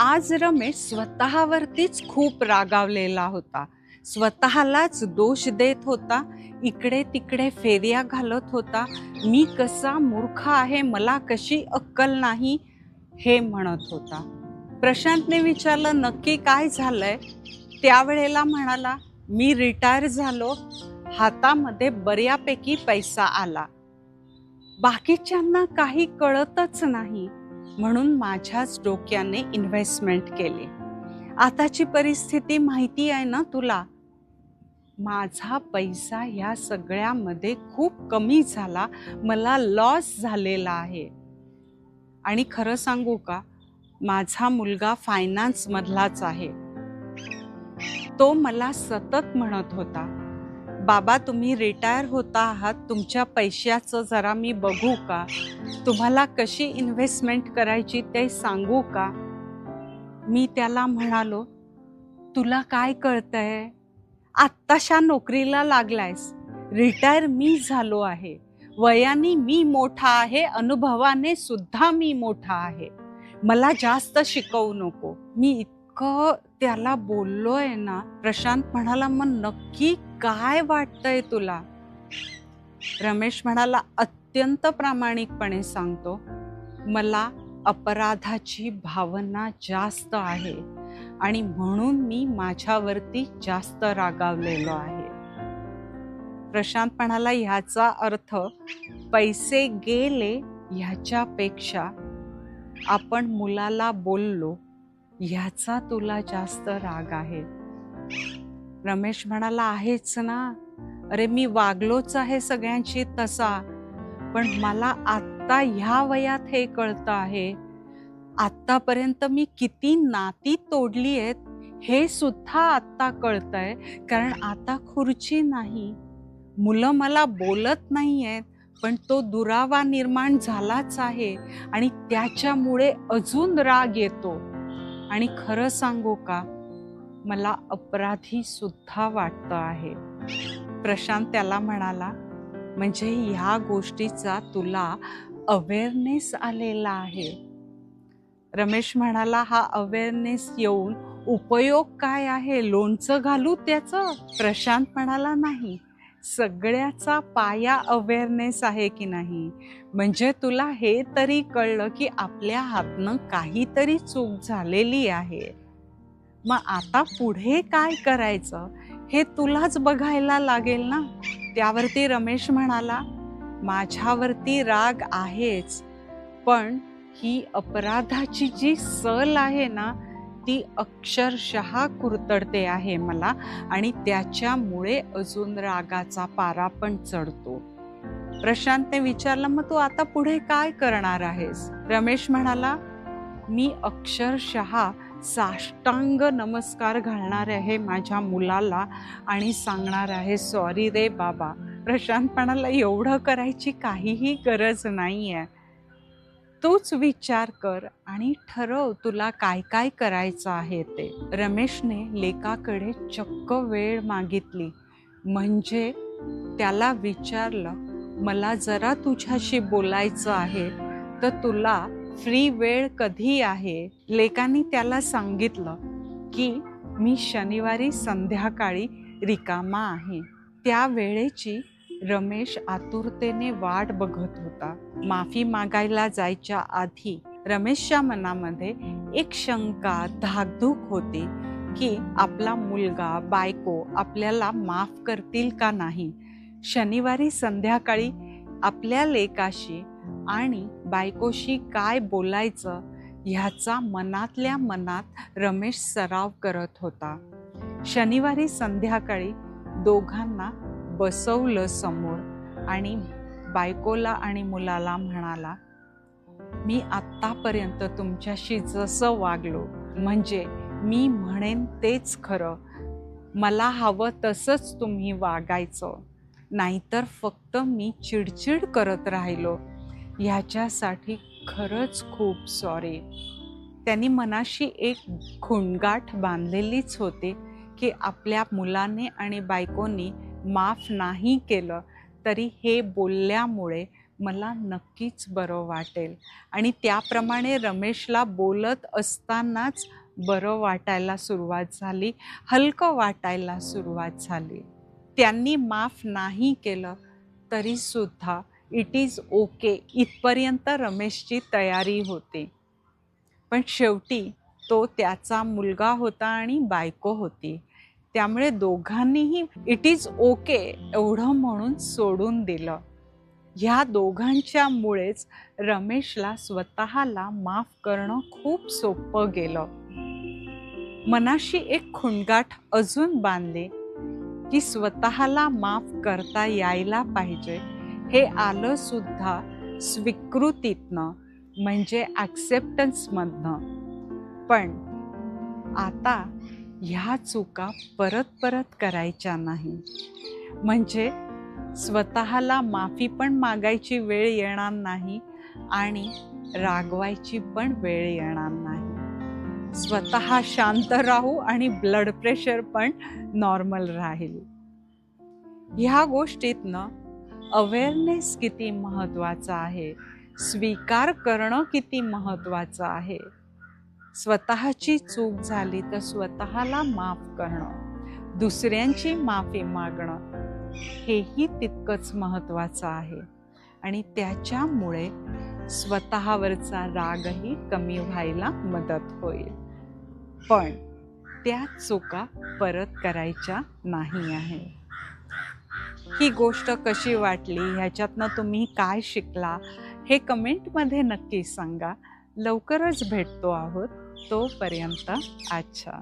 आज रमेश स्वतःवरतीच खूप रागावलेला होता. स्वतःलाच दोष देत होता. इकडे तिकडे फेऱ्या घालत होता. मी कसा मूर्ख आहे, मला कशी अक्कल नाही, हे म्हणत होता. प्रशांतने विचारलं, नक्की काय झालंय? त्यावेळेला म्हणाला, मी रिटायर झालो, हातामध्ये बऱ्यापैकी पैसा आला. बाकीच्यांना काही कळतच नाही, म्हणून माझ्याच डोक्याने इन्व्हेस्टमेंट केली. आताची परिस्थिती माहिती आहे ना तुला. माझा पैसा ह्या सगळ्यामध्ये खूप कमी झाला, मला लॉस झालेला आहे. आणि खरं सांगू का, माझा मुलगा फायनान्स मधलाच आहे. तो मला सतत म्हणत होता, बाबा तुम्ही रिटायर होता आहात, तुमच्या पैशाचं जरा मी बघू का, तुम्हाला कशी इन्व्हेस्टमेंट करायची ते सांगू का. मी त्याला म्हणालो, तुला काय कळतंय, आत्ताशा नोकरीला लागलायस, रिटायर मी झालो आहे, वयाने मी मोठा आहे, अनुभवाने सुद्धा मी मोठा आहे, मला जास्त शिकवू नको. मी इतकं त्याला बोललोय ना. प्रशांत म्हणाला, मग नक्की काय वाटतंय तुला? रमेश म्हणाला, अत्यंत प्रामाणिकपणे सांगतो, मला अपराधाची भावना जास्त आहे आणि म्हणून मी माझ्यावरती जास्त रागावलेलो आहे. प्रशांत म्हणाला, ह्याचा अर्थ पैसे गेले ह्याच्यापेक्षा आपण मुलाला बोललो ह्याचा तुला जास्त राग आहे. रमेश म्हणाला, आहेच ना, अरे मी वागलोच आहे सगळ्यांशी तसा, पण मला आत्ता ह्या वयात हे कळतं आहे. आत्तापर्यंत मी किती नाती तोडली आहेत हे सुद्धा आत्ता कळतंय, कारण आता खुर्ची नाही, मुलं मला बोलत नाही आहेत, पण तो दुरावा निर्माण झालाच आहे आणि त्याच्यामुळे अजून राग येतो. आणि खरं सांगू का, मला अपराधी सुद्धा वाटतं आहे. प्रशांत त्याला म्हणाला, म्हणजे ह्या गोष्टीचा तुला अवेअरनेस आलेला आहे. रमेश म्हणाला, हा अवेअरनेस येऊन उपयोग काय आहे, लोणचं घालू त्याचं? प्रशांत म्हणाला, नाही, सगळ्याचा पाया अवेअरनेस आहे की नाही, म्हणजे तुला हे तरी कळलं की आपल्या हातनं काहीतरी चूक झालेली आहे. मग आता पुढे काय करायचं हे तुलाच बघायला लागेल ना. त्यावरती रमेश म्हणाला, माझ्यावरती राग आहेच, पण ही अपराधाची जी सल आहे ना, ती अक्षरशः कुरतडते आहे मला आणि त्याच्यामुळे अजून रागाचा पारा पण चढतो. प्रशांतने विचारलं, मग तू आता पुढे काय करणार आहेस? रमेश म्हणाला, मी अक्षरशः साष्टांग नमस्कार घालणार आहे माझ्या मुलाला आणि सांगणार आहे, सॉरी रे बाबा. प्रशांत म्हणाला, एवढं करायची काहीही गरज नाही आहे, तूच विचार कर आणि ठरव तुला काय काय करायचं आहे ते. रमेशने लेकाकडे चक्क वेळ मागितली, म्हणजे त्याला विचारलं, मला जरा तुझ्याशी बोलायचं आहे, तर तुला फ्री वेळ कधी आहे? लेकाने त्याला सांगितलं की मी शनिवारी संध्याकाळी रिकामा आहे. त्या वेळेची रमेश आतुरतेने वाट बघत होता. माफी मागायला जायच्या आधी रमेशच्या मनामध्ये एक शंका, धाकधूक होती की आपला मुलगा, बायको आपल्याला माफ करतील का नाही. शनिवारी संध्याकाळी आपल्या लेकाशी आणि बायकोशी काय बोलायचं ह्याचा मनातल्या मनात रमेश सराव करत होता. शनिवारी संध्याकाळी दोघांना बसवलं समोर आणि बायकोला आणि मुलाला म्हणाला, मी आत्तापर्यंत तुमच्याशी जसं वागलो, म्हणजे मी म्हणेन तेच खरं, मला हवं तसंच तुम्ही वागायचं, नाहीतर फक्त मी चिडचिड करत राहिलो, ह्याच्यासाठी खरंच खूप सॉरी. त्यांनी मनाशी एक खुणगाठ बांधलेलीच होती की आपल्या मुलाने आणि बायकोनी माफ नाही केलं तरी हे बोलल्यामुळे मला नक्कीच बरं वाटेल. आणि त्याप्रमाणे रमेशला बोलत असतानाच बरं वाटायला सुरुवात झाली, हलकं वाटायला सुरुवात झाली. त्यांनी माफ नाही केलं तरीसुद्धा इट इज ओके इथपर्यंत रमेशची तयारी होती. पण शेवटी तो त्याचा मुलगा होता आणि बायको होती. त्यामुळे दोघांनीही इट इज ओके एवढं म्हणून सोडून दिलं. ह्या दोघांच्यामुळेच रमेशला स्वतःला माफ करणं खूप सोपं गेलं. मनाशी एक खुणगाठ अजून बांधली की स्वतःला माफ करता यायला पाहिजे. हे आलं सुद्धा स्वीकृतीतनं, म्हणजे ॲक्सेप्टन्समधनं. पण आता ह्या चुका परत करायच्या नाही. म्हणजे स्वतःला माफी पण मागायची वेळ येणार नाही आणि रागवायची पण वेळ येणार नाही. स्वतः शांत राहू आणि ब्लड प्रेशर पण नॉर्मल राहील. ह्या गोष्टीतनं अवेअरनेस किती महत्त्वाचा आहे, स्वीकार करणं किती महत्त्वाचं आहे. स्वतःची चूक झाली तर स्वतःला माफ करणं, दुसऱ्यांची माफी मागणं हेही तितकंच महत्त्वाचं आहे. आणि त्याच्यामुळे स्वतःवरचा रागही कमी व्हायला मदत होईल. पण त्या चुका परत करायच्या नाही आहे. ही गोष्ट कशी वाटली, ह्याच्यातनं तुम्ही काय शिकला, हे कमेंटमध्ये नक्की सांगा. लवकरच भेटतो आहोत. तोपर्यंत अच्छा.